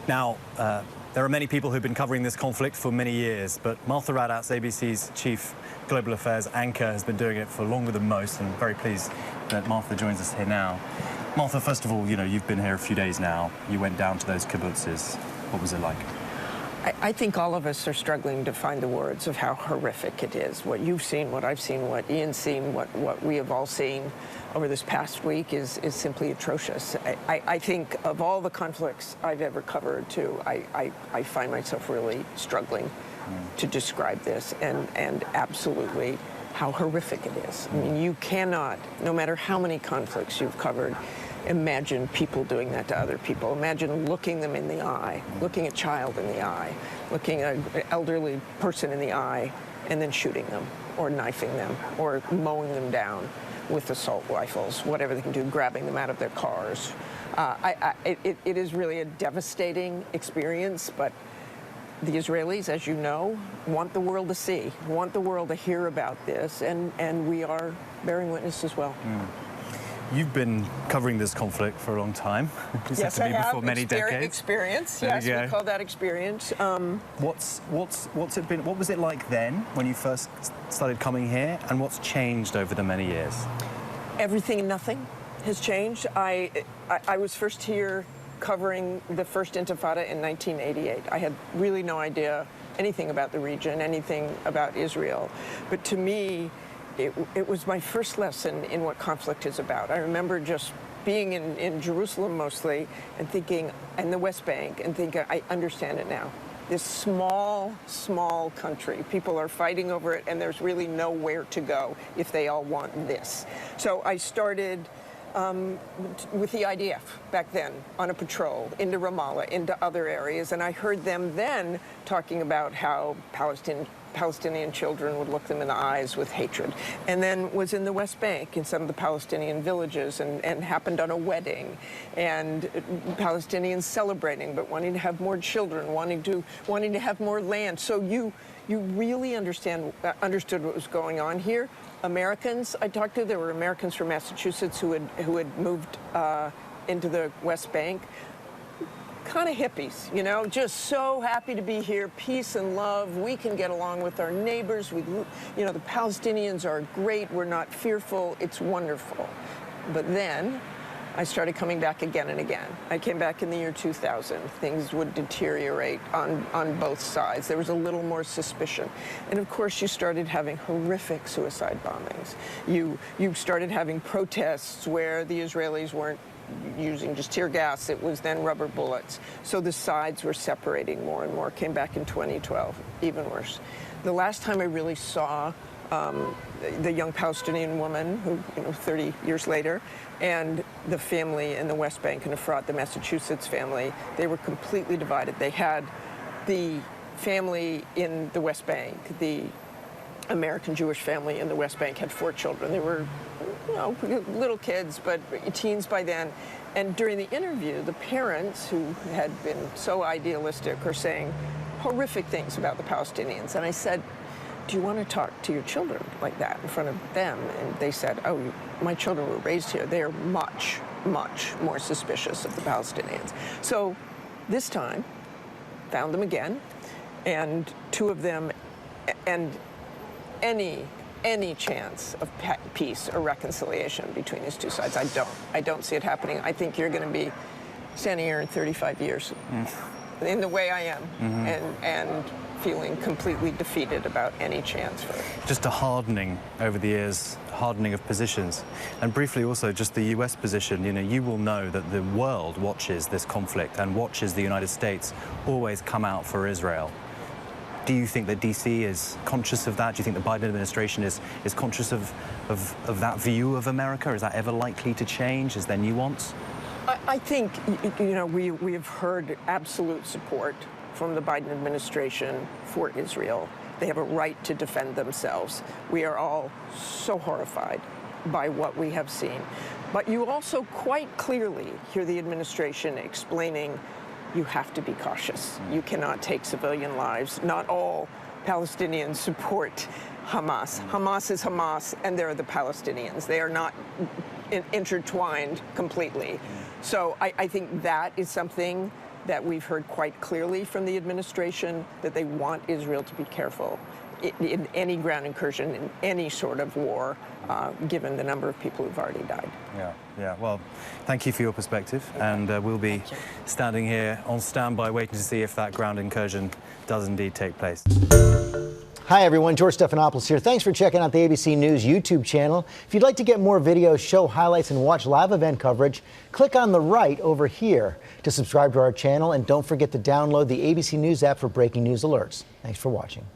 Now, there are many people who've been covering this conflict for many years, but Martha Raddatz, ABC's chief global affairs anchor, has been doing it for longer than most, and very pleased that Martha joins us here now. Martha, first of all, you've been here a few days now. You went down to those kibbutzes. What was it like? I think all of us are struggling to find the words of how horrific it is. What you've seen, what I've seen, what Ian's seen, what we have all seen over this past week is simply atrocious. I think of all the conflicts I've ever covered, too, I find myself really struggling to describe this, and absolutely how horrific it is. I mean, you cannot, no matter how many conflicts you've covered, imagine people doing that to other people. Imagine looking them in the eye, looking a child in the eye, looking an elderly person in the eye, and then shooting them, or knifing them, or mowing them down with assault rifles, whatever they can do, grabbing them out of their cars. It is really a devastating experience, but the Israelis, as you know, want the world to see, want the world to hear about this, and we are bearing witness as well. You've been covering this conflict for a long time. Yes, I have. For many decades. Experience. Yes, we call that experience. What's it been? What was it like then when you first started coming here, and what's changed over the many years? Everything and nothing has changed. I was first here covering the first Intifada in 1988. I had really no idea anything about the region, anything about Israel, but to me, it was my first lesson in what conflict is about. I remember just being in Jerusalem mostly and thinking, and the West Bank, and thinking, I understand it now. This small, small country, people are fighting over it, and there's really nowhere to go if they all want this. So I started with the IDF back then on a patrol into Ramallah, into other areas, and I heard them then talking about how Palestinian children would look them in the eyes with hatred, and then was in the West Bank in some of the Palestinian villages and happened on a wedding, and Palestinians celebrating but wanting to have more children, wanting to have more land. So you really understood what was going on here. Americans I talked to, there were Americans from Massachusetts who had moved into the West Bank. Kind of hippies, just so happy to be here, peace and love. We can get along with our neighbors. The Palestinians are great. We're not fearful. It's wonderful. But then I started coming back again and again. I came back in the year 2000. Things would deteriorate on both sides. There was a little more suspicion. And of course, you started having horrific suicide bombings. You started having protests where the Israelis weren't using just tear gas, it was then rubber bullets. So the sides were separating more and more. Came back in 2012, even worse. The last time I really saw the young Palestinian woman, who 30 years later, and the family in the West Bank in Efrat, the Massachusetts family, they were completely divided. They had the family in the West Bank, the American Jewish family in the West Bank had 4 children. They were little kids, but teens by then. And during the interview, the parents, who had been so idealistic, are saying horrific things about the Palestinians. And I said, do you want to talk to your children like that in front of them? And they said, oh, my children were raised here. They are much, much more suspicious of the Palestinians. So this time, found them again, and 2 of them, and any chance of peace or reconciliation between these 2 sides. I don't see it happening. I think you're going to be standing here in 35 years in the way I am, and feeling completely defeated about any chance for it. Just a hardening over the years, hardening of positions. And briefly also just the US position, you will know that the world watches this conflict and watches the United States always come out for Israel. Do you think that DC is conscious of that? Do you think the Biden administration is conscious of that view of America? Is that ever likely to change? Is there nuance? I think, we have heard absolute support from the Biden administration for Israel. They have a right to defend themselves. We are all so horrified by what we have seen. But you also quite clearly hear the administration explaining you have to be cautious. You cannot take civilian lives. Not all Palestinians support Hamas. Hamas is Hamas, and they're the Palestinians. They are not intertwined completely. So I think that is something that we've heard quite clearly from the administration that they want Israel to be careful in any ground incursion, in any sort of war, given the number of people who've already died. Yeah. Well, thank you for your perspective, and we'll be standing here on standby waiting to see if that ground incursion does indeed take place. Hi, everyone. George Stephanopoulos here. Thanks for checking out the ABC News YouTube channel. If you'd like to get more videos, show highlights, and watch live event coverage, click on the right over here to subscribe to our channel, and don't forget to download the ABC News app for breaking news alerts. Thanks for watching.